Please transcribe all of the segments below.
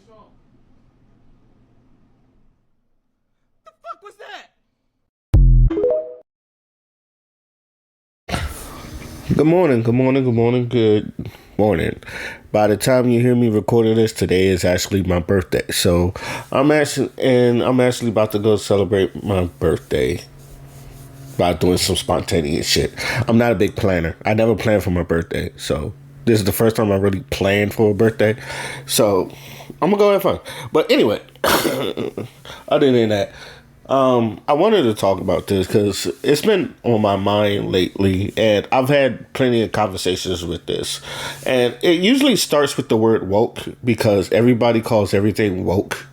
Fuck was that? Good morning, good morning, good morning, good morning. By the time you hear me recording this, today is actually my birthday. So I'm actually about to go celebrate my birthday by doing some spontaneous shit. I'm not a big planner. I never plan for my birthday. So this is the first time I really planned for a birthday. So I'm gonna go have fun. But anyway, other than that, I wanted to talk about this because it's been on my mind lately, and I've had plenty of conversations with this. And it usually starts with the word woke because everybody calls everything woke.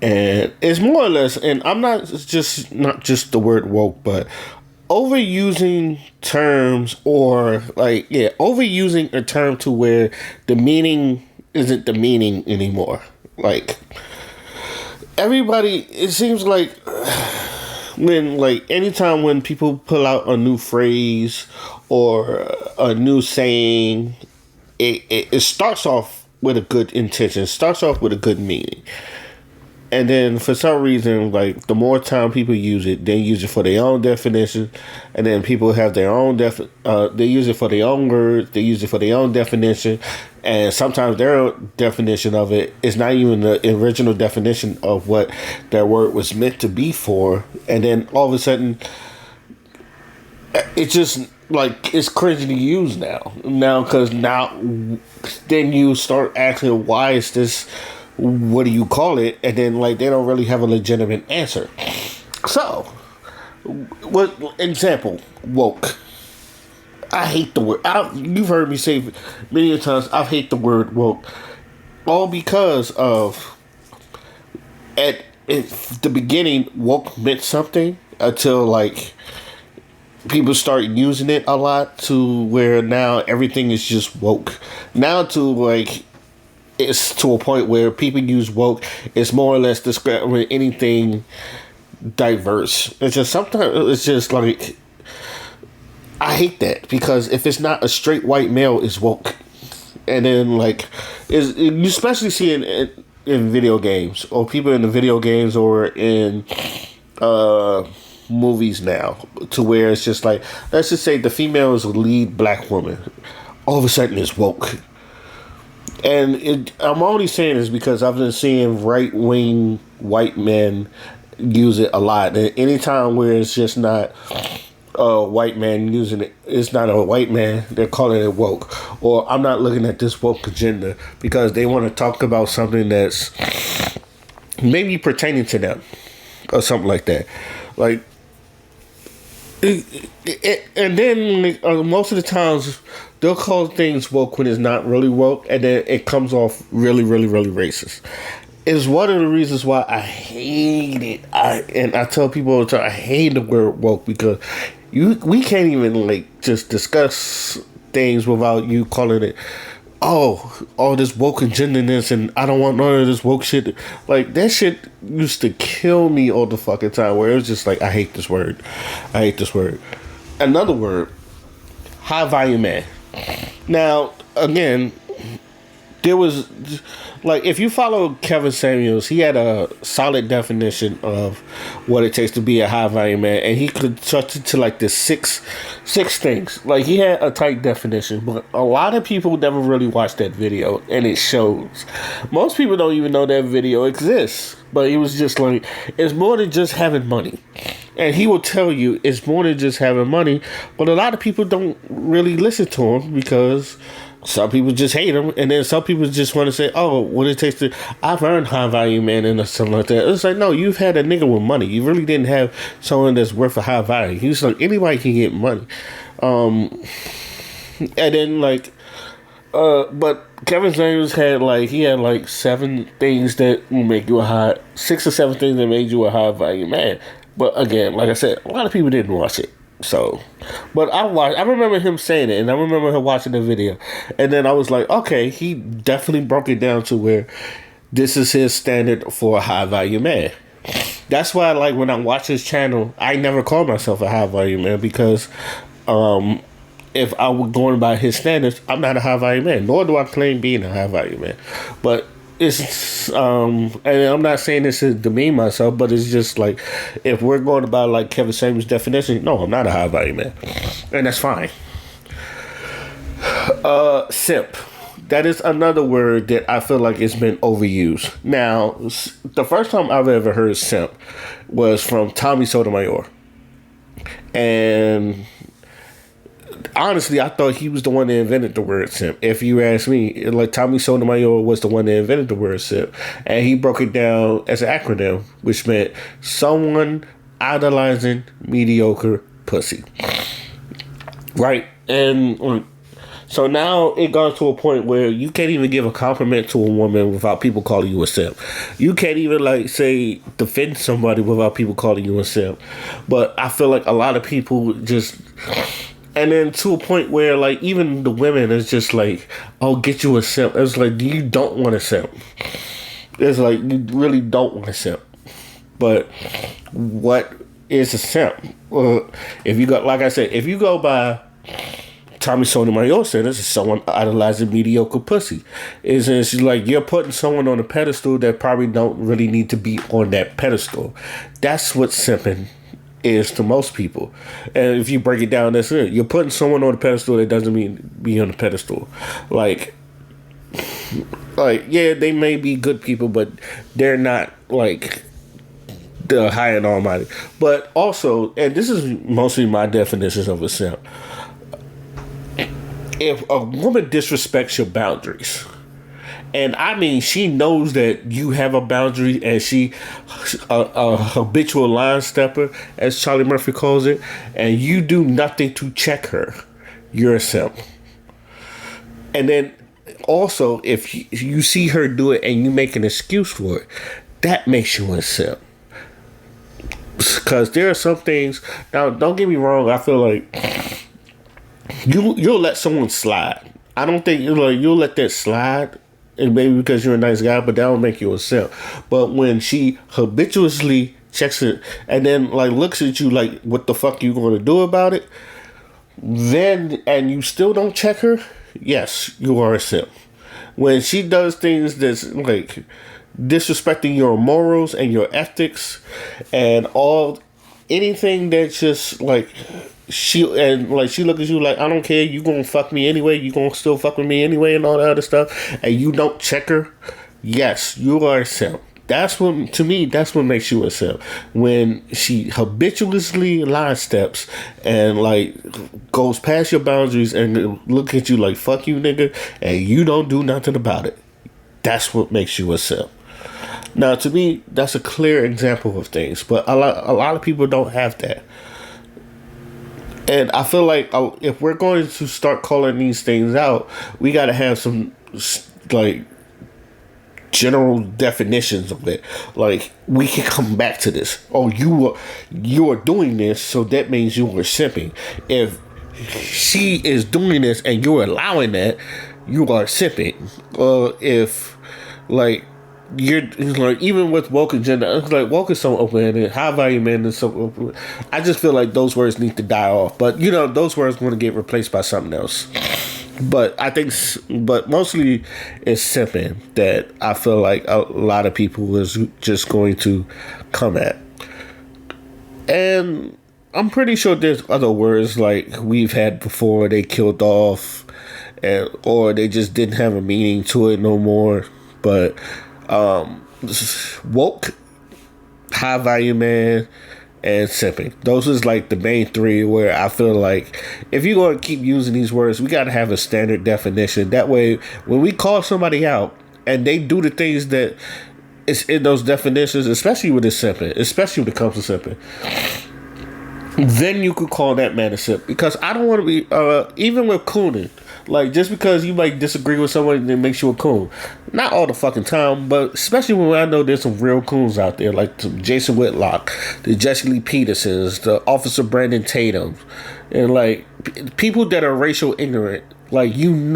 And it's more or less, and I'm not just the word woke, but overusing terms or overusing a term to where the meaning isn't the meaning anymore. Like everybody, it seems like anytime when people pull out a new phrase or a new saying, it starts off with a good intention, starts off with a good meaning. And then for some reason, like the more time people use it, they use it for their own definition, and then people have their own they use it for their own words, they use it for their own definition, and sometimes their definition of it is not even the original definition of what that word was meant to be for, and then all of a sudden, it's just like it's cringy to use because now then you start asking why is this, what do you call it, and then like they don't really have a legitimate answer. So what example, woke, I hate the word. You've heard me say many times I hate the word woke, all because of at the beginning woke meant something until like people start using it a lot to where now everything is just woke. Now to like it's to a point where people use woke, it's more or less describing anything diverse. It's just sometimes it's just like I hate that because if it's not a straight white male, it's woke. And then like is you especially see in video games or people in the video games or in movies now to where it's just like, let's just say the female is a lead black woman, all of a sudden it's woke. And I'm only saying this because I've been seeing right-wing white men use it a lot. And anytime where it's just not a white man using it, it's not a white man, they're calling it woke. Or I'm not looking at this woke agenda because they want to talk about something that's maybe pertaining to them or something like that. Like, and then like, most of the times they'll call things woke when it's not really woke, and then it comes off really, really, really racist. Is one of the reasons why I hate it. I tell people all the time I hate the word woke because we can't even like just discuss things without you calling it all this woke agenderness, and I don't want none of this woke shit. Like that shit used to kill me all the fucking time. Where it was just like I hate this word. I hate this word. Another word, high value man. Now again, there was like if you follow Kevin Samuels, he had a solid definition of what it takes to be a high value man, and he could touch it to like the six things. Like he had a tight definition, but a lot of people never really watched that video, and it shows. Most people don't even know that video exists, but he was just like, it's more than just having money. And he will tell you it's more than just having money, but a lot of people don't really listen to him because some people just hate him, and then some people just want to say, "Oh, what it takes to I've earned high value man," and something like that. It's like, no, you've had a nigga with money. You really didn't have someone that's worth a high value. He's like anybody can get money, and then like, but Kevin Samuels had like 7 things that will make you 6 or 7 things that made you a high value man. But again, like I said, a lot of people didn't watch it. So, but I remember him saying it, and I remember him watching the video, and then I was like, okay, he definitely broke it down to where this is his standard for a high value man. That's why, like, when I watch his channel, I never call myself a high value man because, if I were going by his standards, I'm not a high value man, nor do I claim being a high value man. But it's and I'm not saying this to demean myself, but it's just like if we're going about like Kevin Samuels' definition, no, I'm not a high value man, and that's fine. Simp. That is another word that I feel like it's been overused. Now, the first time I've ever heard simp was from Tommy Sotomayor, and honestly, I thought he was the one that invented the word simp. If you ask me, like Tommy Sotomayor was the one that invented the word simp, and he broke it down as an acronym, which meant someone idolizing mediocre pussy. Right? And so now it got to a point where you can't even give a compliment to a woman without people calling you a simp. You can't even like say defend somebody without people calling you a simp. But I feel like a lot of people just, and then to a point where like even the women is just like, oh, get you a simp. It's like you don't want a simp. It's like you really don't want a simp. But what is a simp? If you got, like I said, if you go by Tommy Sotomayor said this is someone idolizing mediocre pussy. It's like you're putting someone on a pedestal that probably don't really need to be on that pedestal. That's what simping is to most people. And if you break it down, that's it. You're putting someone on a pedestal that doesn't mean be on the pedestal. Like yeah, they may be good people, but they're not like the high and almighty. But also, and this is mostly my definitions of a simp. If a woman disrespects your boundaries, and I mean she knows that you have a boundary and she a habitual line stepper, as Charlie Murphy calls it, and you do nothing to check her, you're a simp. And then also if you see her do it and you make an excuse for it, that makes you a simp. Because there are some things, now don't get me wrong, I feel like you'll let someone slide. I don't think you'll let that slide, and maybe because you're a nice guy, but that will make you a simp. But when she habitually checks it and then like looks at you like, what the fuck you going to do about it? Then and you still don't check her, yes, you are a simp. When she does things that's like disrespecting your morals and your ethics and anything that's just like she look at you like, I don't care, you gonna fuck me anyway, you gonna still fuck with me anyway and all that other stuff, and you don't check her, yes, you are a simp. That's what, to me, that's what makes you a simp. When she habitually line steps and like goes past your boundaries and look at you like, fuck you nigga, and you don't do nothing about it. That's what makes you a simp. Now, to me, that's a clear example of things, but a lot of people don't have that. And I feel like if we're going to start calling these things out, we got to have some like general definitions of it. Like we can come back to this. Oh, you are doing this, so that means you are simping. If she is doing this and you're allowing that, you are simping. If like you're like, even with woke agenda, it's like woke is so open and high value men is so open. I just feel like those words need to die off. But those words want to get replaced by something else. But I think, but mostly it's simping that I feel like a lot of people is just going to come at. And I'm pretty sure there's other words like we've had before they killed off, or they just didn't have a meaning to it no more. But woke, high value man, and simping. Those is like the main three where I feel like if you're going to keep using these words, we got to have a standard definition. That way, when we call somebody out and they do the things that is in those definitions, especially with this simping, especially when it comes to simping, then you could call that man a simp. Because I don't want to be, even with cooning, like just because you might disagree with someone that makes you a coon. Not all the fucking time, but especially when I know there's some real coons out there, like the Jason Whitlock, the Jesse Lee Petersons, the Officer Brandon Tatum, and like people that are racial ignorant. Like when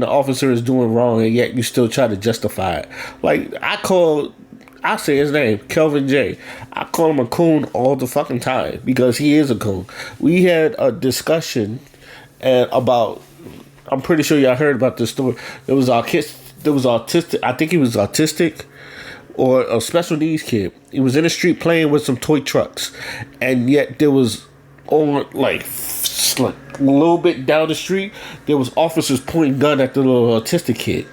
the officer is doing wrong and yet you still try to justify it. Like I say his name, Kelvin J. I call him a coon all the fucking time because he is a coon. We had a discussion about, I'm pretty sure y'all heard about this story. It was there was autistic. I think he was autistic or a special needs kid. He was in the street playing with some toy trucks, and yet there was on like a little bit down the street, there was officers pointing gun at the little autistic kid.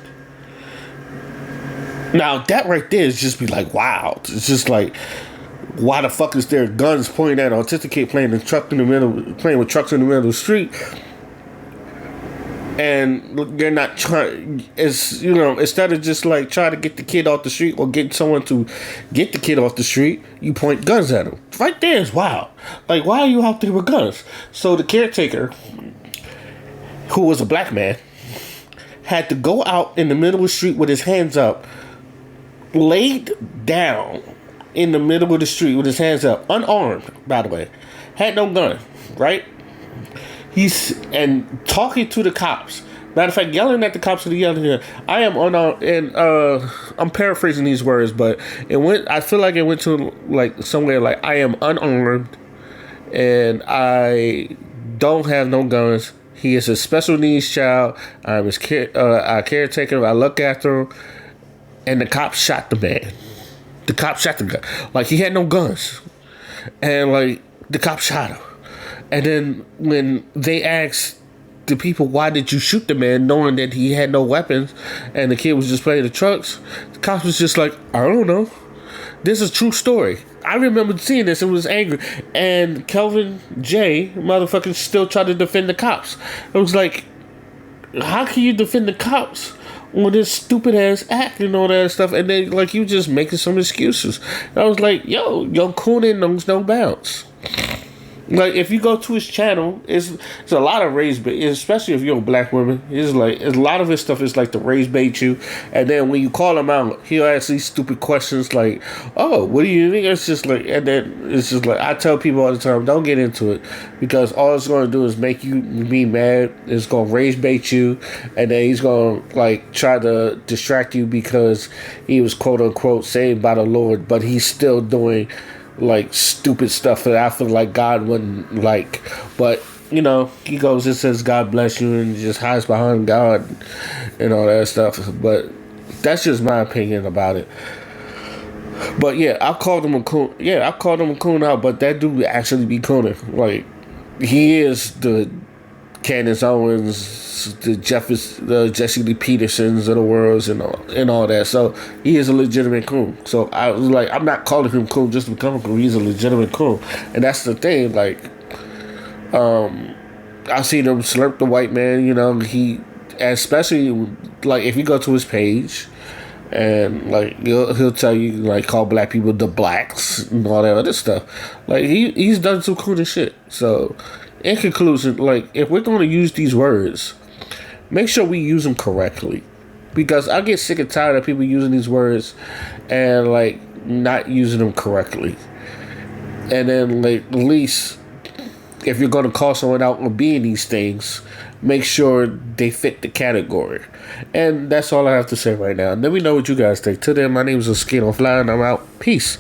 Now that right there is just be like, wow. It's just like, why the fuck is there guns pointing at an autistic kid playing with trucks in the middle of the street? And they're not trying. It's, you know, instead of just like trying to get the kid off the street or get someone to get the kid off the street, you point guns at him. Right there is wild. Like, why are you out there with guns? So the caretaker, who was a black man, had to go out in the middle of the street with his hands up, laid down in the middle of the street with his hands up, unarmed, by the way, had no gun, right? He's and talking to the cops. Matter of fact, yelling at the cops and yelling here. I am unarmed, and I'm paraphrasing these words, but it went. I feel like it went to like somewhere like, I am unarmed, and I don't have no guns. He is a special needs child. I'm his caretaker. I look after him, and the cop shot the man. The cop shot the guy. Like, he had no guns, and like the cop shot him. And then when they asked the people, why did you shoot the man, knowing that he had no weapons and the kid was just playing the trucks, the cops was just like, I don't know. This is a true story. I remember seeing this and was angry. And Kelvin J, motherfucker, still tried to defend the cops. It was like, how can you defend the cops on this stupid ass act and all that stuff? And then, like, you just making some excuses. And I was like, yo, Coonan knows no bounds. Like, if you go to his channel, it's a lot of race bait, especially if you're a black woman. It's like, a lot of his stuff is like to race bait you, and then when you call him out, he'll ask these stupid questions like, "Oh, what do you think?" It's just like, and then it's just like, I tell people all the time, don't get into it, because all it's going to do is make you be mad. It's going to race bait you, and then he's going to like try to distract you because he was quote unquote saved by the Lord, but he's still doing like stupid stuff that I feel like God wouldn't like. But you know, he goes and says God bless you and just hides behind God and all that stuff. But that's just my opinion about it. But yeah, I called him a coon. Yeah, I called him a coon out, but that dude actually be cooning. Like, he is the Candace Owens, the Jesse Lee Petersons of the world, and all that. So he is a legitimate coon. So I was like, I'm not calling him coon just to become a coon. He's a legitimate coon, and that's the thing. Like, I seen him slurp the white man. You know, he, especially like if you go to his page, and like he'll tell you like call black people the blacks and all that other stuff. Like he's done some cool shit. So in conclusion, like, if we're going to use these words, make sure we use them correctly, because I get sick and tired of people using these words and like not using them correctly. And then like, at least if you're going to call someone out on being these things, make sure they fit the category. And that's all I have to say right now. And let me know what you guys think. Till then, my name is Skate on Fly, and I'm out. Peace.